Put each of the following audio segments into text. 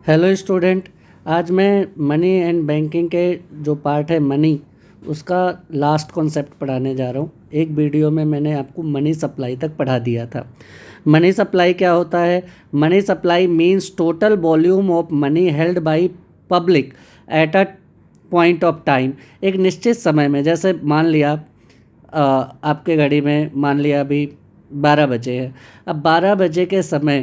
Hello student. आज मैं money and banking के जो पार्ट है मनी, उसका लास्ट कॉन्सेप्ट पढ़ाने जा रहा हूँ। एक वीडियो में मैंने आपको मनी सप्लाई तक पढ़ा दिया था। मनी सप्लाई क्या होता है? Money supply means total volume of money held by public at a point of time. एक निश्चित समय में, जैसे मान लिया आपके घड़ी में मान लिया अभी 12 बजे है। अब 12 बजे के समय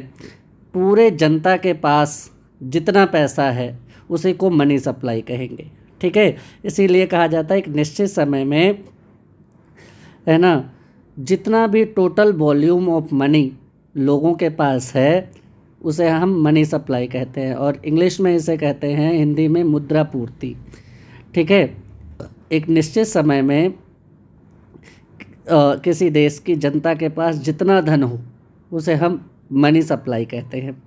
पूरे जनता के पास जितना पैसा है उसी को मनी सप्लाई कहेंगे। ठीक है, इसीलिए कहा जाता है एक निश्चित समय में, है ना, जितना भी टोटल वॉल्यूम ऑफ मनी लोगों के पास है उसे हम मनी सप्लाई कहते हैं, और इंग्लिश में इसे कहते हैं हिंदी में मुद्रा पूर्ति। ठीक है, एक निश्चित समय में किसी देश की जनता के पास जितना धन हो उसे हम मनी सप्लाई कहते हैं।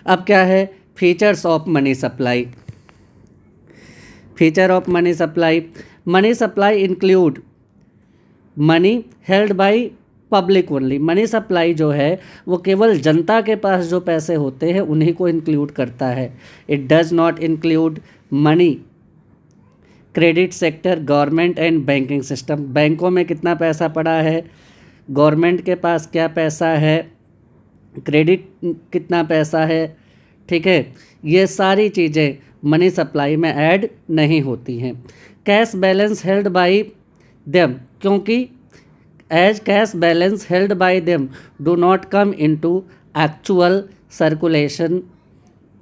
अब क्या है features of money supply? Feature of money supply: money supply include money held by public only. Money supply जो है वो केवल जनता के पास जो पैसे होते हैं उन्हीं को इंक्लूड करता है। It does not include money credit sector, government and banking system. बैंकों में कितना पैसा पड़ा है, गवर्नमेंट के पास क्या पैसा है, क्रेडिट कितना पैसा है, ठीक है, ये सारी चीज़ें मनी सप्लाई में ऐड नहीं होती हैं। Cash balance held by them, क्योंकि as cash balance held by them do not come into actual circulation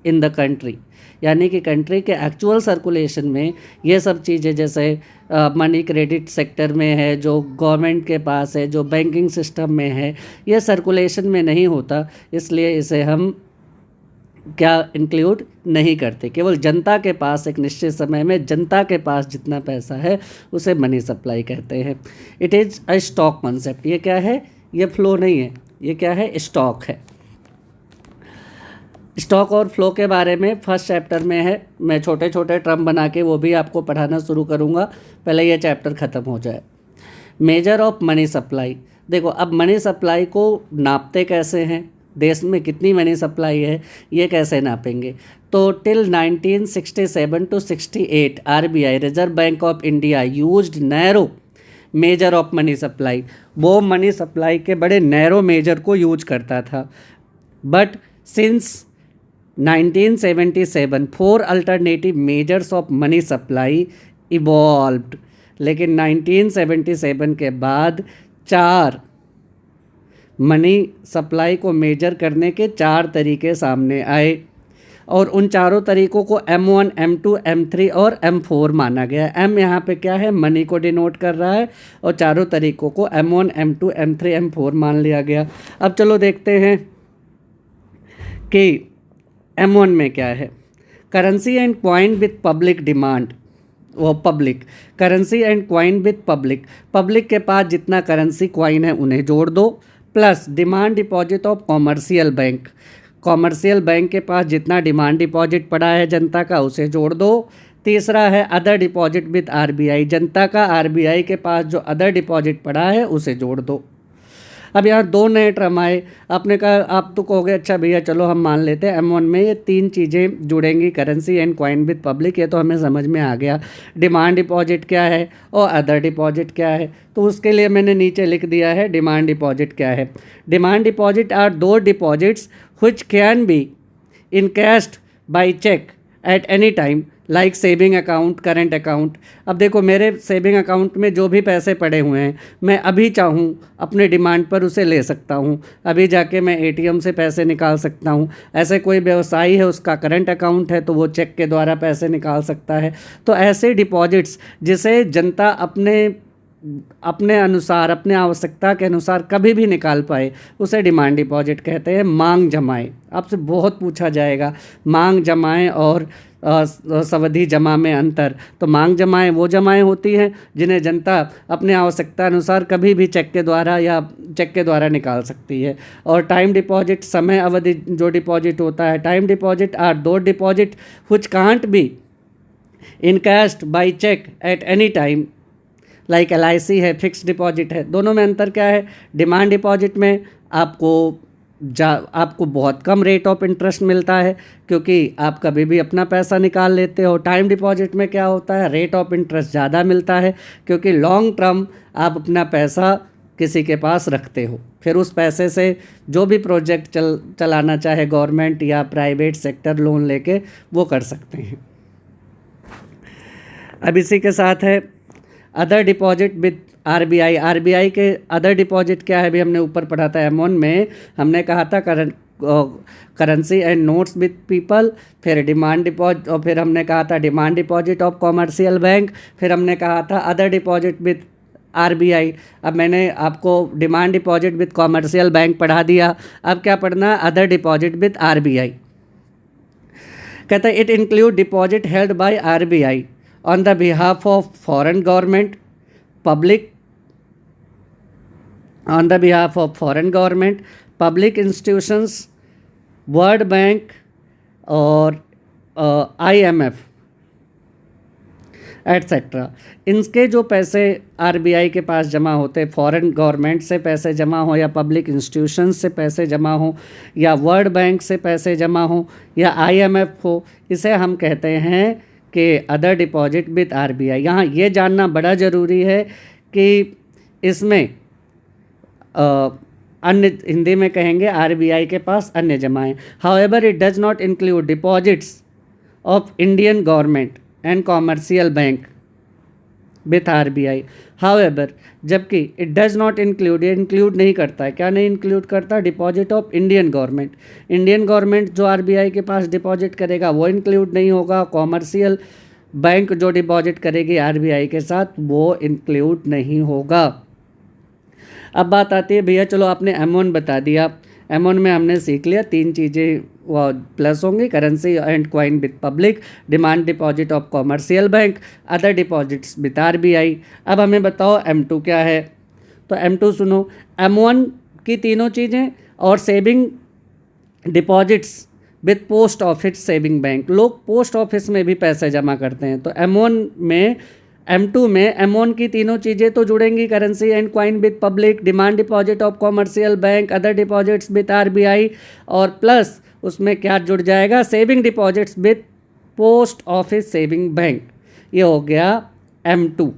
in the country. यानी कि कंट्री के एक्चुअल सर्कुलेशन में ये सब चीज़ें जैसे मनी क्रेडिट सेक्टर में है, जो गवर्नमेंट के पास है, जो बैंकिंग सिस्टम में है, ये सर्कुलेशन में नहीं होता, इसलिए इसे हम क्या इंक्लूड नहीं करते। केवल जनता के पास एक निश्चित समय में जनता के पास जितना पैसा है उसे मनी सप्लाई कहते हैं। It is a stock concept. ये क्या है? ये फ्लो नहीं है, ये क्या है? स्टॉक है। स्टॉक और फ्लो के बारे में फर्स्ट चैप्टर में है। मैं छोटे छोटे टर्म बना के वो भी आपको पढ़ाना शुरू करूँगा, पहले ये चैप्टर ख़त्म हो जाए। मेजर ऑफ मनी सप्लाई: देखो, अब मनी सप्लाई को नापते कैसे हैं, देश में कितनी मनी सप्लाई है ये कैसे नापेंगे? तो till 1967 to 68 RBI, reserve bank of India, used narrow measure of money supply. वो मनी सप्लाई के बड़े नैरो मेजर को यूज करता था। But since 1977 four alternative measures of money supply evolved. लेकिन 1977 के बाद चार मनी सप्लाई को मेजर करने के चार तरीके सामने आए, और उन चारों तरीकों को M1, M2, M3 और M4 माना गया। M यहाँ पे क्या है? मनी को डिनोट कर रहा है, और चारों तरीकों को M1, M2, M3, M4 मान लिया गया। अब चलो देखते हैं कि M1 में क्या है। Currency and coin with public demand, वो public currency and coin with public, public के पास जितना करेंसी क्वाइन है उन्हें जोड़ दो, plus demand deposit of commercial bank, commercial bank के पास जितना डिमांड डिपॉजिट पड़ा है जनता का उसे जोड़ दो। तीसरा है अदर डिपॉजिट विथ आरबीआई, जनता का आरबीआई के पास जो अदर डिपॉजिट पड़ा है उसे जोड़ दो। अब यहाँ दो नए टर्म आए। आपने कहा, आप तो कहोगे अच्छा भैया चलो हम मान लेते हैं M1 में ये तीन चीज़ें जुड़ेंगी, currency and coin with public, ये तो हमें समझ में आ गया। डिमांड डिपॉजिट क्या है और अदर डिपॉजिट क्या है, तो उसके लिए मैंने नीचे लिख दिया है डिमांड डिपॉजिट क्या है। Demand deposit are those deposits which can be encashed by cheque at any time like saving account, current account. अब देखो, मेरे सेविंग अकाउंट में जो भी पैसे पड़े हुए हैं मैं अभी चाहूँ अपने डिमांड पर उसे ले सकता हूँ, अभी जाके मैं एटीएम से पैसे निकाल सकता हूँ। ऐसे कोई व्यवसायी है, उसका करंट अकाउंट है, तो वो चेक के द्वारा पैसे निकाल सकता है। तो ऐसे डिपॉजिट्स जिसे जनता अपने अपने अनुसार, अपने आवश्यकता के अनुसार कभी भी निकाल पाए उसे डिमांड डिपॉजिट कहते हैं। मांग जमाएँ, आपसे बहुत पूछा जाएगा मांग जमाएँ और सावधि जमा में अंतर। तो मांग जमाएँ वो जमाएँ होती हैं जिन्हें जनता अपने आवश्यकता अनुसार कभी भी चेक के द्वारा निकाल सकती है। और टाइम डिपॉजिट, समय अवधि जो डिपॉजिट होता है, time deposit are those deposit which can't be encashed by cheque at any time like LIC है, फिक्स डिपॉजिट है। दोनों में अंतर क्या है? डिमांड डिपॉजिट में आपको आपको बहुत कम रेट ऑफ इंटरेस्ट मिलता है, क्योंकि आप कभी भी अपना पैसा निकाल लेते हो। टाइम डिपॉजिट में क्या होता है, रेट ऑफ इंटरेस्ट ज़्यादा मिलता है, क्योंकि लॉन्ग टर्म आप अपना पैसा किसी के पास रखते हो, फिर उस पैसे से जो भी प्रोजेक्ट चलाना चाहे गवर्नमेंट या प्राइवेट सेक्टर लोन लेके वो कर सकते हैं। अब इसी के साथ है other deposit with RBI. RBI के अदर डिपॉजिट क्या है, अभी हमने ऊपर पढ़ा था M1 में, हमने कहा था currency and notes with people, फिर डिमांड डिपॉजिट, और फिर हमने कहा था demand deposit of commercial bank, फिर हमने कहा था अदर डिपॉजिट विद आरबीआई। अब मैंने आपको demand deposit with commercial bank पढ़ा दिया, अब क्या पढ़ना है, अदर डिपॉजिट विद आरबीआई। कहता है it include deposit held by RBI on the behalf of foreign government, public on the behalf of foreign government, public institutions, world bank और IMF etcetera. इनके जो पैसे आरबीआई के पास जमा होते, फॉरेन गवर्नमेंट से पैसे जमा हो या पब्लिक इंस्टीट्यूशंस से पैसे जमा हो या वर्ल्ड बैंक से पैसे जमा हो या IMF हो, इसे हम कहते हैं कि अदर डिपॉजिट विद आरबीआई। यहाँ ये जानना बड़ा ज़रूरी है कि इसमें अन्य, हिंदी में कहेंगे आरबीआई के पास अन्य जमाएं। However it does not include deposits of Indian government and commercial bank with RBI. However, जबकि इट डज नॉट इंक्लूड, ये इंक्लूड नहीं करता है, क्या नहीं इंक्लूड करता, deposit of Indian government. Indian government जो आरबीआई के पास डिपॉजिट करेगा वो इंक्लूड नहीं होगा, कॉमर्शियल बैंक जो डिपॉजिट करेगी आरबीआई के साथ वो इंक्लूड नहीं होगा। अब बात आती है भैया, चलो आपने M1 बता दिया, M1 में हमने सीख लिया तीन चीज़ें प्लस होंगी, currency and coin with public, demand deposit of commercial bank, other deposits with RBI. अब हमें बताओ M2 क्या है। तो M2 सुनो, M1 की तीनों चीज़ें और saving deposits with post office saving bank, लोग पोस्ट ऑफिस में भी पैसे जमा करते हैं। तो M2 में M1 की तीनों चीज़ें तो जुड़ेंगी, currency and coin with public, demand deposit of commercial bank, other deposits with RBI, और प्लस उसमें क्या जुड़ जाएगा, saving deposits with post office saving bank. ये हो गया M2।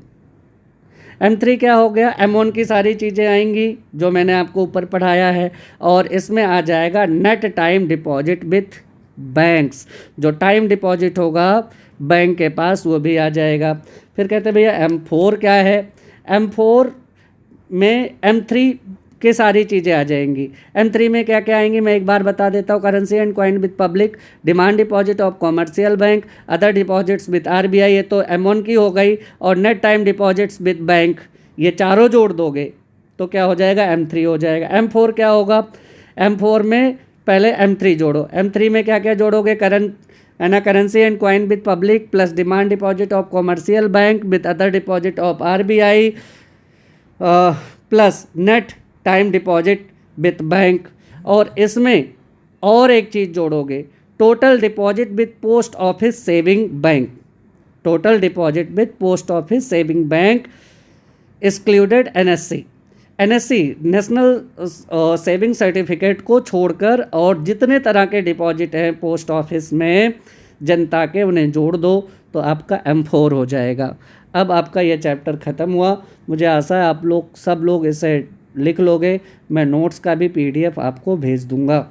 M3 क्या हो गया, M1 की सारी चीज़ें आएंगी जो मैंने आपको ऊपर पढ़ाया है, और इसमें आ जाएगा net time deposit with banks, जो टाइम डिपॉजिट होगा बैंक के पास वो भी आ जाएगा। फिर कहते हैं भैया M4 क्या है, M4 में M3 की सारी चीज़ें आ जाएंगी। M3 में क्या क्या आएंगी मैं एक बार बता देता हूँ, currency and coin with public, demand deposit of commercial bank, other deposits with RBI, ये तो M1 की हो गई, और net time deposits with bank, ये चारों जोड़ दोगे तो क्या हो जाएगा, M3 हो जाएगा। M4 क्या होगा, M4 में पहले M3 जोड़ो, M3 में क्या क्या जोड़ोगे, currency and coin with public plus demand deposit of commercial bank with other deposit of RBI plus net time deposit with bank, और इसमें और एक चीज़ जोड़ोगे, total deposit with post office saving bank, total deposit with post office saving bank excluded NSC national saving certificate को छोड़कर, और जितने तरह के डिपॉजिट हैं पोस्ट ऑफिस में जनता के उन्हें जोड़ दो तो आपका M4 हो जाएगा। अब आपका ये चैप्टर ख़त्म हुआ, मुझे आशा है आप लोग सब लोग इसे लिख लोगे, मैं नोट्स का भी PDF आपको भेज दूँगा।